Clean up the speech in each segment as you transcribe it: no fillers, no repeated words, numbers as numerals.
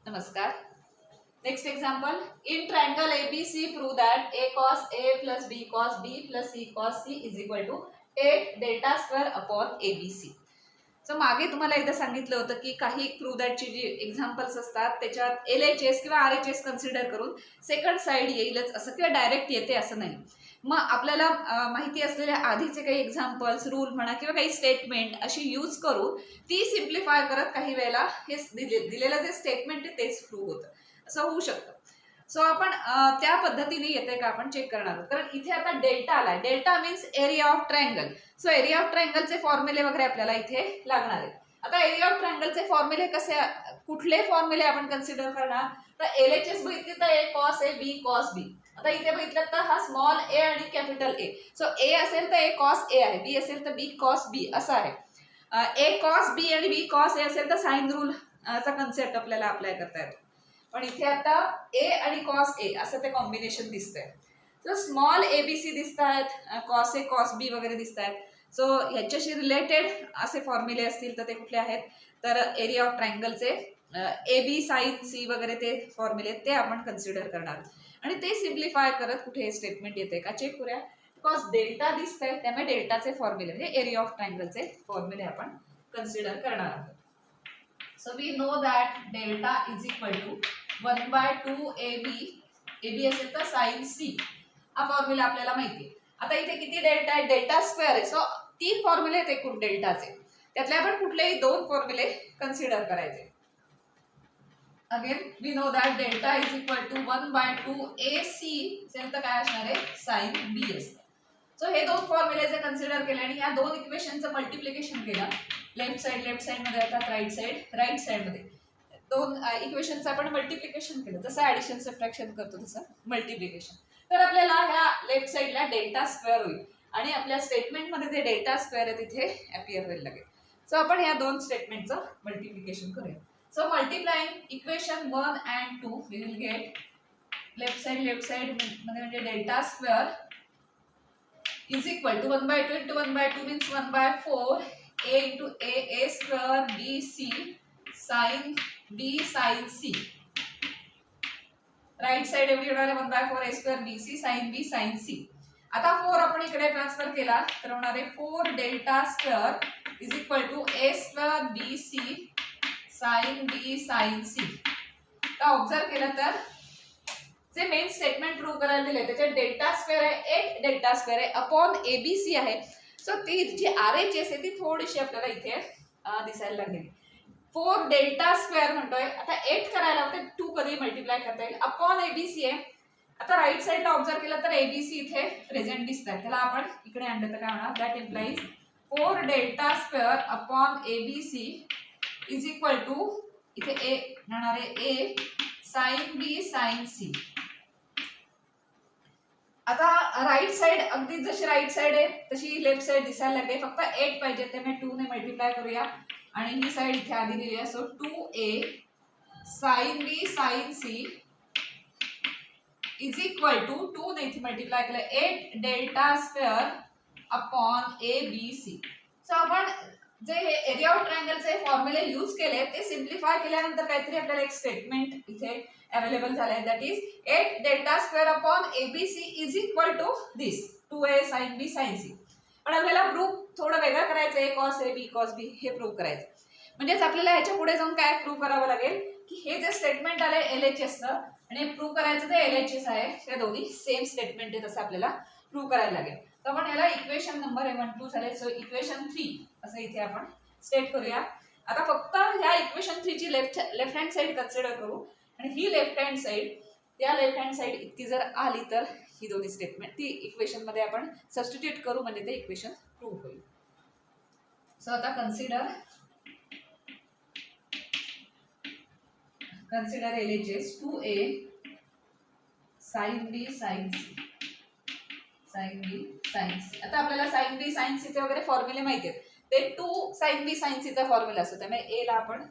नमस्कार. Next example. In triangle ABC, prove that A cos A plus B cos B plus C cos C is equal to 8 delta square upon ABC. So मागे तुम्हाला एकदा सांगितलं होतं की काही prove दॅटची जी examples असतात त्याच्यात LHS किंवा RHS कन्सिडर करून सेकंड साईड येईलच असं किंवा डायरेक्ट येते असं नाही. मग आपल्याला माहिती असलेल्या आधीचे काही एक्झाम्पल्स, रूल म्हणा किंवा काही स्टेटमेंट अशी यूज करून ती सिम्प्लिफाय करत काही वेळेला हे दिलेलं जे स्टेटमेंट आहे तेच प्रूव्ह होतं, असं होऊ शकतं. सो आपण त्या पद्धतीने येते का आपण चेक करणार आहोत. कारण इथे आता डेल्टा आलाय. Delta means area of triangle. So area of ट्रायंगलचे फॉर्म्युले वगैरे आपल्याला इथे लागणार आहेत. आता एरिया ऑफ ट्रायंगलचे फॉर्म्युले कसे, कुठले फॉर्म्युले आपण कन्सिडर करणार, तर LHS बघितले तर A cos A B cos B. आता इथे बघितलं तर हा स्मॉल a आणि कॅपिटल A. सो A असेल तर A cos A आहे, B असेल तर B cos B असं आहे. A cos B आणि B cos A असेल तर साइन रूल चा कन्सेप्ट आपल्याला अप्लाय करता येतो. पण इथे आता A आणि cos A असं ते कॉम्बिनेशन दिसतंय. सो स्मॉल ABC दिसत आहेत, cos A cos B वगैरे दिसत आहेत. सो ह्याच्याशी रिलेटेड असे फॉर्म्युले असतील तर ते कुठले आहेत, तर एरिया ऑफ ट्रायंगलचे AB sin C वगैरे ते फॉर्म्युले ते आपण कन्सिडर करणार आणि ते सिम्प्लिफाय करत कुठे स्टेटमेंट येते का चेक करूया. बिकॉज डेल्टा दिसत आहे त्यामुळे डेल्टाचे फॉर्म्युले म्हणजे एरिया ऑफ ट्रायंगलचे फॉर्म्युले आपण कन्सिडर करणार आहोत. So we know that delta is equal to 1 by 2 AB असेल तर sin C. हा फॉर्म्युला आपल्याला माहिती आहे. आता इथे किती डेल्टा आहे, डेल्टा स्क्वेअर आहे. सो 3 फॉर्म्युले आहेत एकूण डेल्टाचे, त्यातले आपण कुठलेही 2 फॉर्म्युले कन्सिडर करायचे. Again we know that delta is equal to 1 by 2 AC असेल तर काय असणार आहे, sin B असतं. सो हे 2 फॉर्म्युले जे कन्सिडर केले आणि या 2 इक्वेशनचं मल्टिप्लिकेशन केलं. लेफ्ट साइड मध्ये येतात, राईट साइड मध्ये 2 इक्वेशनचं आपण मल्टिप्लिकेशन केलं. जसं ऍडिशन सबट्रॅक्शन करतो तसं मल्टिप्लिकेशन, तर आपल्याला ह्या लेफ्ट साइडला डेल्टा स्क्वेअर होईल आणि आपल्या स्टेटमेंटमध्ये जे डेल्टा स्क्वेअर आहे तिथे अपियर होईल लगेच. सो आपण ह्या 2 स्टेटमेंटचं मल्टिप्लिकेशन करूया. So multiplying equation 1 and 2 we will get left side मध्ये म्हणजे delta square is equal to 1 by 2 into 1 by 2 means 1 by 4 A into A square B C sin B sin C. Right side एवढी होणार आहे 1 by 4 A square B C sin B sin C. आता 4 आपण इकडे transfer केला तर होणार आहे 4 delta square is equal to A square B C sin B sin C. आता ऑब्झर्व केलं तर जे मेन स्टेटमेंट प्रूव्ह करायला दिले त्याच्यात डेल्टा स्क्वेअर आहे, 8 डेल्टा स्क्वेअर आहे अपॉन ABC आहे. सो ती जी RHS आहे ती थोडीशी आपल्याला इथे दिसायला लागली. 4 डेल्टा स्क्वेअर म्हणतोय, आता 8 करायला होते 2 कधी मल्टिप्लाय करता येईल, अपॉन ABC आहे. आता राईट साइडला ऑब्झर्व केलं तर ABC इथे प्रेझेंट दिसत आहे, त्याला आपण इकडे आणलं तर काय होणार, that implies 4 delta square upon ABC is equal to इथे A राहणार आहे A sin B sin C. आता राईट साइड अगदी जशी राईट साइड आहे तशी लेफ्ट साइड दिसायला लागते, फक्त 8 पाहिजे त्यामुळे 2 ने मल्टिप्लाय करूया आणि ही साइड इथे आधी दिली आहे. So 2A sin B sin C is equal to 2 ने इथे मल्टिप्लाय केलं 8 delta square upon ABC. So आपण जे हे एरिया ऑफ ट्रायंगलचे फॉर्म्युले यूज केले ते सिम्प्लिफाय केल्यानंतर काहीतरी आपल्याला एक स्टेटमेंट इथे अवेलेबल झालंय, that is 8 delta square upon ABC is equal to this 2A sin B sin C. पण आपल्याला प्रूफ थोडं वेगळं करायचं आहे, cos A B cos B हे प्रूव्ह करायचं. म्हणजेच आपल्याला ह्याच्या पुढे जाऊन काय प्रूव्ह करावं लागेल की हे जे स्टेटमेंट आलंय LHSचं आणि प्रूव्ह करायचं ते LHS आहे, त्या दोन्ही सेम स्टेटमेंट आहे तसं आपल्याला प्रूव्ह करायला लागेल. तर आपण ह्याला इक्वेशन नंबर 1 2 झाले. सो इक्वेशन 3 असं इथे आपण स्टेट करूया. आता फक्त ह्या इक्वेशन 3 ची लेफ्ट हँड साइड कन्सिडर करू आणि ही लेफ्ट हँड साइड त्या लेफ्ट हँड साइड इतकी जर आली तर ही दोन्ही स्टेटमेंट ती इक्वेशन मध्ये आपण सबस्टिट्यूट करू म्हणजे ते इक्वेशन प्रूव्ह होईल. सो आता consider LHS 2A sin B sin C sin B sin C. आता आपल्याला sin B sin C चे वगैरे फॉर्म्युले माहिती आहेत, ते 2 sin B sin C चा फॉर्म्युला असतो त्यामुळे A ला आपण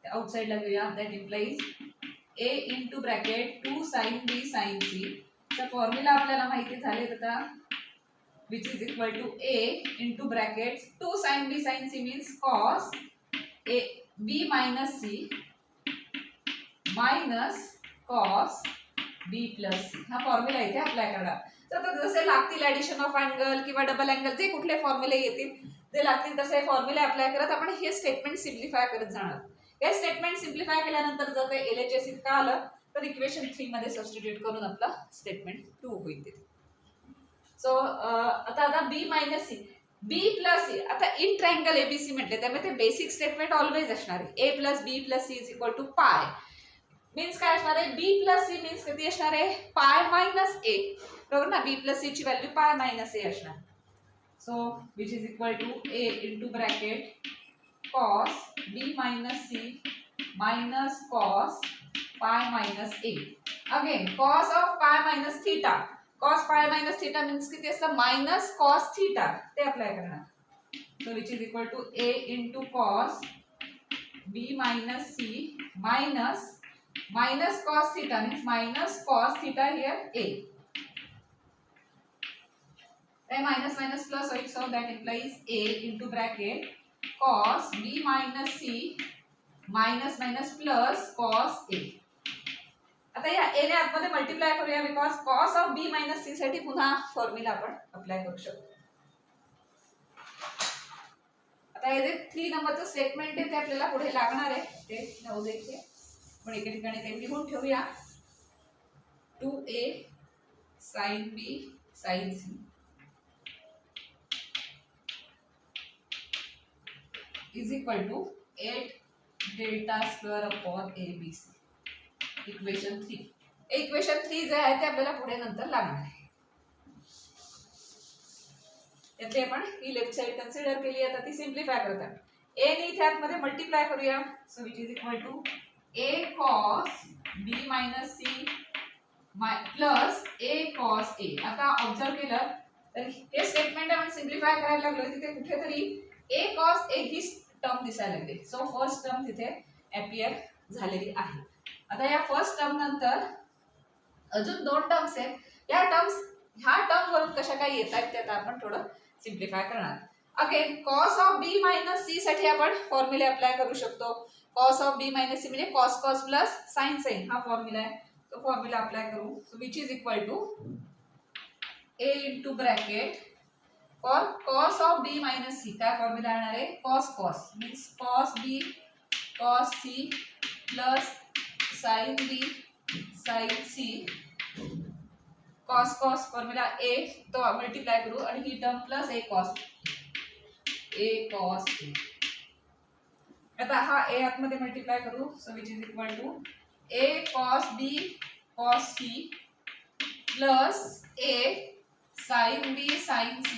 आउटसाइड ला घेऊया. That implies A into bracket 2 sin B sin C चा फॉर्म्युला आपल्याला माहिती झाले आता, which is equal to A into brackets 2 sin B sin C means cos A B minus C minus cos B plus C हा formula इथे apply करणार. तर जसे लागतील ऍडिशन ऑफ अँगल किंवा डबल अँगल जे कुठले फॉर्म्युले येतील ते लागतील तसे फॉर्म्युले अप्लाय करत आपण हे स्टेटमेंट सिम्प्लिफाय करत जाणार. हे स्टेटमेंट सिम्प्लिफाय केल्यानंतर जर ते LHS इतकं आलं तर इक्वेशन 3 मध्ये सबस्टिट्यूट करून आपला स्टेटमेंट 2 होईल तिथे. सो आता B minus C B plus C आता इन ट्रायंगल एबीसी म्हटले त्यामुळे ते बेसिक स्टेटमेंट ऑलवेज असणार आहे. A plus B plus C is equal to pi means काय असणार आहे बी प्लस सी मीन्स किती असणार आहे पाय मायनस ए बरोबर ना. बी प्लस सी ची व्हॅल्यू पाय मायनस ए असणार. So which is equal to A into bracket cos B minus C minus cos pi minus A. Again cos of pi minus theta cos pi minus theta means किती असतं minus cos theta ते apply करणार. So which is equal to A into cos B minus C minus minus cos theta means minus cos theta here a. Then minus minus plus so that implies a into bracket cos b minus c minus minus plus cos a. आता या a ने आतमध्ये multiply करूया because cos of b minus c साठी पुन्हा formula आपण apply करू शकतो. आता हे जे 3 नंबरचं स्टेटमेंट आहे ते आपल्याला पुढे लागणार आहे ते नऊ देखील पण एका ठिकाणी ते लिहून ठेवूया 2a sin b sin c is equal to 8 delta square upon abc equation 3. Equation 3 जे आहे ते आपल्याला पुढे नंतर लागणार आहे. यातली आपण ही लेफ्ट साइड कन्सिडर केली आता ती सिम्प्लिफाय करतात. a ने इथे आतमध्ये मल्टिप्लाय करूया. So which is equal to a cos b minus c plus a cos a. आता ऑब्झर्व केलं तर हे स्टेटमेंट आपण सिम्प्लिफाय करायला लागलो तिथे कुठेतरी a cos a he term दिसायला लागली. सो फर्स्ट टर्म तिथे अपीयर झालेली आहे. आता या फर्स्ट टर्म नंतर अजून दोन टर्म्स आहेत. या टर्म्स ह्या टर्म वरून कशा काय येत आहेत ते आता आपण थोडं सिम्प्लिफाय करणार. Again cos of b minus c साठी आपण फॉर्म्युले अप्लाय करू शकतो. cos of b minus c म्हणजे cos cos plus sin sin हा फॉर्म्युला आहे. तो फॉर्म्युला अप्लाय करू. So which is equal to a into bracket for cos of b minus c काय फॉर्म्युला येणार आहे cos cos means cos b cos c plus sin b sin c cos cos formula a तो multiply करू आणि ही term plus a cos a. आता हा a आतमध्ये मल्टिप्लाय करू. So which is equal to a cos b cos c plus a sin b sin c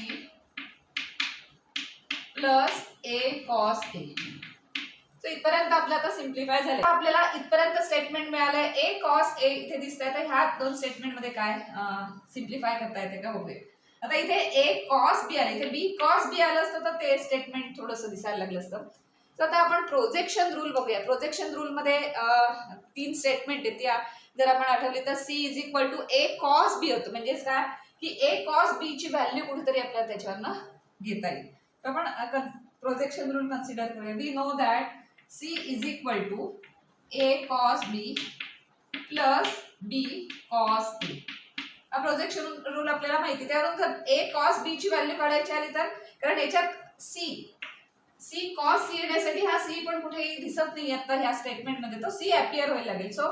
plus a cos a. So इथपर्यंत आपलं आता सिम्प्लिफाय झाले. आपल्याला इथपर्यंत स्टेटमेंट मिळालंय. a cos a इथे दिसतंय तर ह्या दोन स्टेटमेंट मध्ये काय सिम्प्लिफाय करता येते का बघूया. आता इथे a cos b आलं इथे b cos b आलं असतं तर ते स्टेटमेंट थोडंसं दिसायला लागलं असतं. तर आता आपण प्रोजेक्शन रूल बघूया. प्रोजेक्शन रूल मध्ये 3 स्टेटमेंट आहेत. या जर आपण आठवली तर c is equal to a cos b होतं म्हणजेच काय की a cos b ची व्हॅल्यू कुठेतरी आपल्याला त्याच्यावरनं घेता येईल. तर आपण प्रोजेक्शन रूल कन्सिडर करूया. We know that c is equal to a cos b plus b cos a. हा प्रोजेक्शन रूल आपल्याला माहिती त्यावरून जर a cos b ची व्हॅल्यू काढायची आली तर कारण याच्यात c cos c येण्यासाठी हा c पण कुठेही दिसत नाही आता ह्या स्टेटमेंट मध्ये तो c अपीयर व्हायला लागेल. सो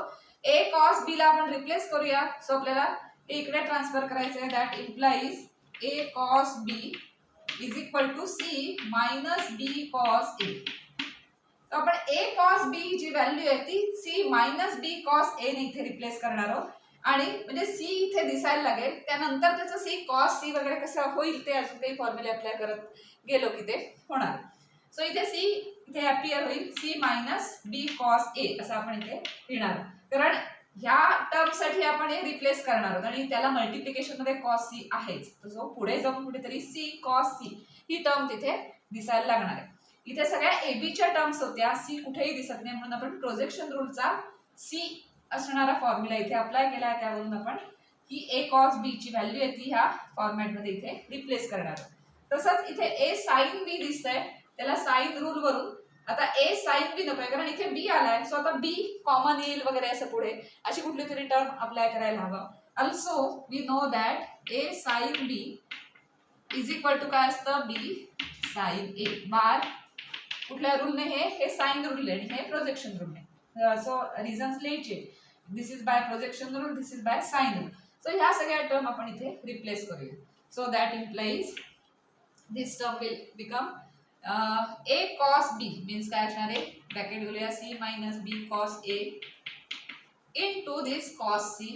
a cos b ला आपण रिप्लेस करूया. सो आपल्याला इकडे ट्रान्सफर करायचं आहे. That implies a cos b is equal to c minus b cos a. तर आपण a cos b जी व्हॅल्यू आहे ती c minus b cos a ने इथे रिप्लेस करणार आहोत आणि म्हणजे c इथे दिसायला लागेल. त्यानंतर त्याचं c cos c वगैरे कसं होईल ते अजून काही फॉर्म्युले अप्लाय करत गेलो की ते होणार. सो इथे c इथे अपीयर होईल c minus b cos a असं आपण इथे लिहिणार कारण ह्या टर्म साठी आपण हे रिप्लेस करणार आहोत आणि त्याला मल्टिप्लिकेशन मध्ये cos c आहेच. सो पुढे जाऊन कुठेतरी c cos c ही टर्म तिथे दिसायला लागणार आहे. इथे सगळ्या ab च्या टर्म्स होत्या c कुठेही दिसत नाही म्हणून आपण प्रोजेक्शन रूलचा c असणारा फॉर्म्युला इथे अप्लाय केला आहे. त्यावरून आपण ही a cos b ची व्हॅल्यू आहे ती ह्या फॉर्मॅट मध्ये इथे रिप्लेस करणार आहोत. तसंच इथे a sin b दिसतंय त्याला साइन रूल वरून आता ए साइन बी नको कारण इथे बी आलाय, सो आता बी कॉमन येईल वगैरे असं पुढे अशी कुठली तरी टर्म अप्लाय करायला हवं. Also we know that A sine B is equal to काय असतं, बी साइन ए बार कुठल्या रूलने, हे साइन रूल आहे आणि हे प्रोजेक्शन रूल आहे. सो रिझन्स लिहायचे, this is by projection rule, this is by sine rule. So ह्या सगळ्या टर्म आपण इथे रिप्लेस करूया. So that implies this term will become a cos b means काय असणार आहे, ब्रॅकेट घेऊया c minus b cos a into this cos c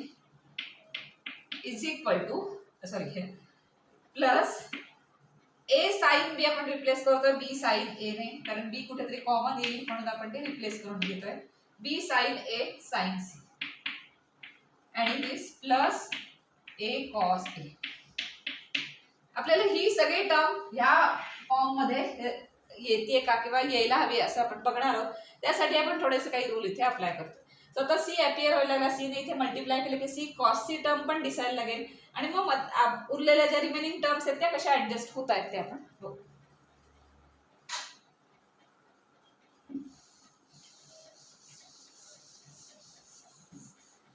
is equal to sorry plus a sin b आपण replace करतोय b sin a ने, कारण b कुठेतरी common येईल म्हणून आपण ते रिप्लेस करून घेतोय b sin a sin c आणि दिस प्लस a cos a. आपल्याला ही सगळी टर्म ह्या फॉर्म मध्ये येते का किंवा यायला हवी असं आपण बघणार आहोत. त्यासाठी आपण थोडेसे काही रूल इथे अप्लाय करतो. सो आता सी अपियर व्हायला लागला, सी ने इथे मल्टिप्लाय केले की सी कॉस सी टर्म पण दिसायला लागेल आणि मग उरलेल्या ज्या रिमेनिंग टर्म्स आहेत त्या कशा ऍडजस्ट होत आहेत ते आपण बघू.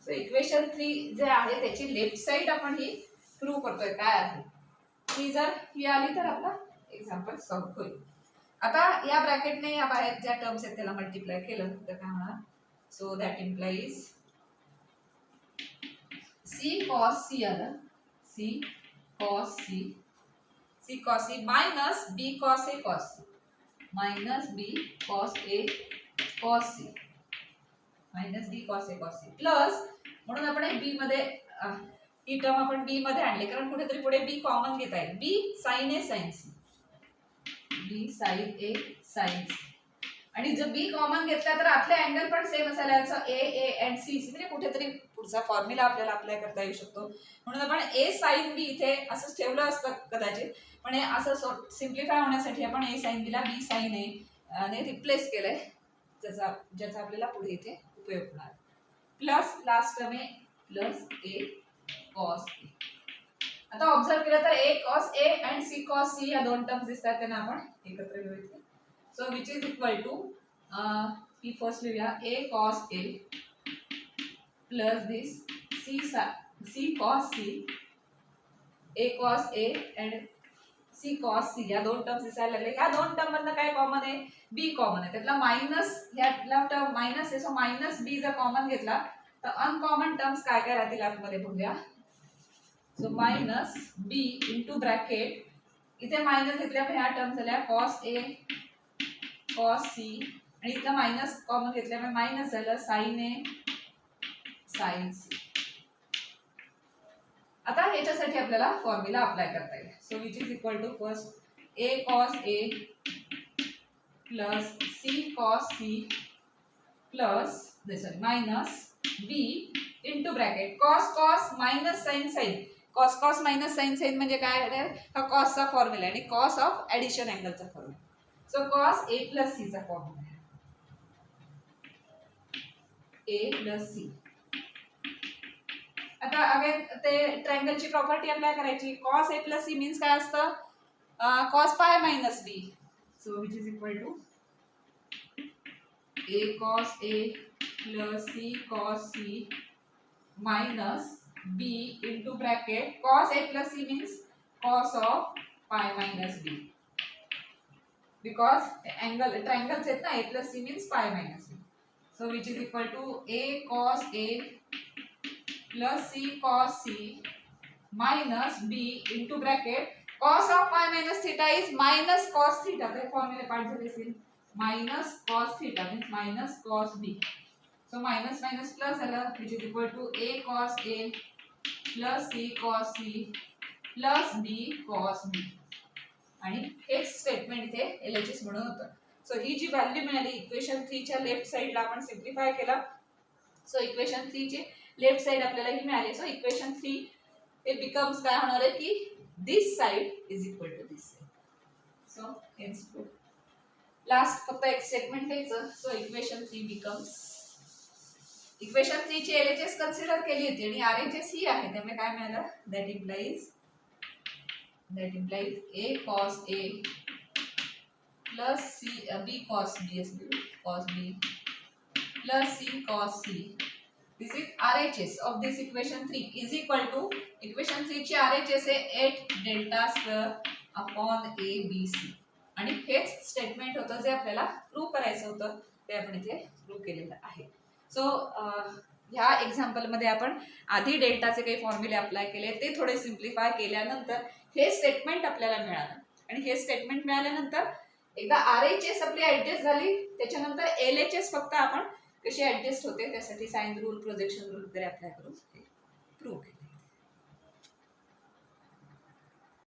सो इक्वेशन 3 जे आहे त्याची लेफ्ट साइड आपण ही प्रूव्ह करतोय काय आहे. ही जर ही आली तर आपला एक्झाम्पल सॉल्व्ह होईल. आता या ब्रॅकेटने या बाहेर ज्या टर्म्स आहेत त्याला मल्टिप्लाय केलं तर काय होणार, so that implies C cos C आलं, C cos C minus B cos A cos C minus B cos A cos C minus B cos A cos C plus म्हणून आपण बी मध्ये ही टर्म आपण बी मध्ये आणली कारण कुठेतरी पुढे बी कॉमन घेता येईल, बी sign A sine C B sign A sine C आणि जर बी कॉमन घेतला तर आतले अँगल पण सेम असायला याचं ए ए अँड सी म्हणजे कुठेतरी पुढचा फॉर्म्युला आपल्याला अप्लाय करता येऊ शकतो. म्हणून आपण ए साइन बी इथे असंच ठेवलं असतं कदाचित, पण हे असं सिम्प्लिफाय होण्यासाठी आपण ए साइन बीला बी साइन ए ने रिप्लेस केलंय ज्याचा आपल्याला पुढे इथे उपयोग होणार. प्लस लास्ट टर्म आहे प्लस ए कॉस ए. आता ऑब्झर्व केलं तर a cos a and c cos c या दोन टर्म्स दिसतात त्यांना आपण एकत्र घेऊया. So which is equal to ही फर्स्ट लिहूया a cos a plus this c cos c a cos a and c cos c या दोन टर्म्स दिसायला लागले. या दोन टर्म मधनं काय कॉमन आहे, b कॉमन आहे, त्यातला मायनस ह्यातला टर्म मायनस आहे, सो मायनस b जर कॉमन घेतला तर अनकॉमन टर्म्स काय काय राहतील आतमध्ये बघूया. So minus B into bracket इथे मायनस घेतल्यामुळे ह्या टर्म झाल्या कॉस ए कॉस सी आणि इथं मायनस कॉमन घेतल्यामुळे मायनस झालं साइन ए साइन सी. आता ह्याच्यासाठी आपल्याला फॉर्म्युला अप्लाय करता येईल. So which is equal to first A cos A plus C cos C plus sorry minus B into bracket cos cos minus sine sine cos cos minus sine sine म्हणजे काय आहे, हा कॉसचा formula आणि cos of addition अँगलचा formula. So cos A plus C चा formula A plus C. आता again ते ट्रायंगलची प्रॉपर्टी अप्लाय करायची. Cos A plus C means काय असतं, cos pi minus B. So which is equal to A cos A plus C cos C minus b into bracket cos a plus c means cos of pi minus b because angle triangles आहेत ना a plus c means pi minus b. So which is equal to a cos a plus c cos c minus b into bracket cos of pi minus theta is minus cos theta. ते formula part झाले असेल minus cos theta means minus cos b. So minus minus plus झालं which is equal to a cos a plus C cos C plus B cos B आणि हेच statement इथे LHS म्हणून होतं. So ही जी व्हॅल्यू मिळाली इक्वेशन 3 च्या लेफ्ट साइडला आपण सिम्प्लिफाय केला. सो इक्वेशन 3 ची लेफ्ट साइड आपल्याला ही मिळाली. सो इक्वेशन 3 it becomes काय होणार आहे की this side is equal to this side. So hence last फक्त एक स्टेटमेंट लिहायचं. सो इक्वेशन 3 बिकम्स इक्वेशन 3 ची LHS कन्सिडर केली होती आणि RHS ही आहे त्यामुळे काय मिळालं that implies a cos a plus C B cos B cos B plus C cos C, this is RHS of this equation 3 is equal to equation 3 ची RHS आहे 8 delta square upon A B C. आणि हेच statement होतं जे आपल्याला prove करायचं होतं, ते आपण इथे प्रूव्ह केलेलं आहे. सो ह्या एक्झाम्पल मध्ये आपण आधी डेल्टाचे काही फॉर्म्युले अप्लाय केले, ते थोडे सिम्प्लिफाय केल्यानंतर हे स्टेटमेंट आपल्याला मिळालं. आणि हे स्टेटमेंट मिळाल्यानंतर एकदा RHS आपली ऍडजस्ट झाली, त्याच्यानंतर LHS फक्त आपण कशी ऍडजस्ट होते त्यासाठी साइन रूल, प्रोजेक्शन रूल वगैरे अप्लाय करून प्रूव्ह केलं.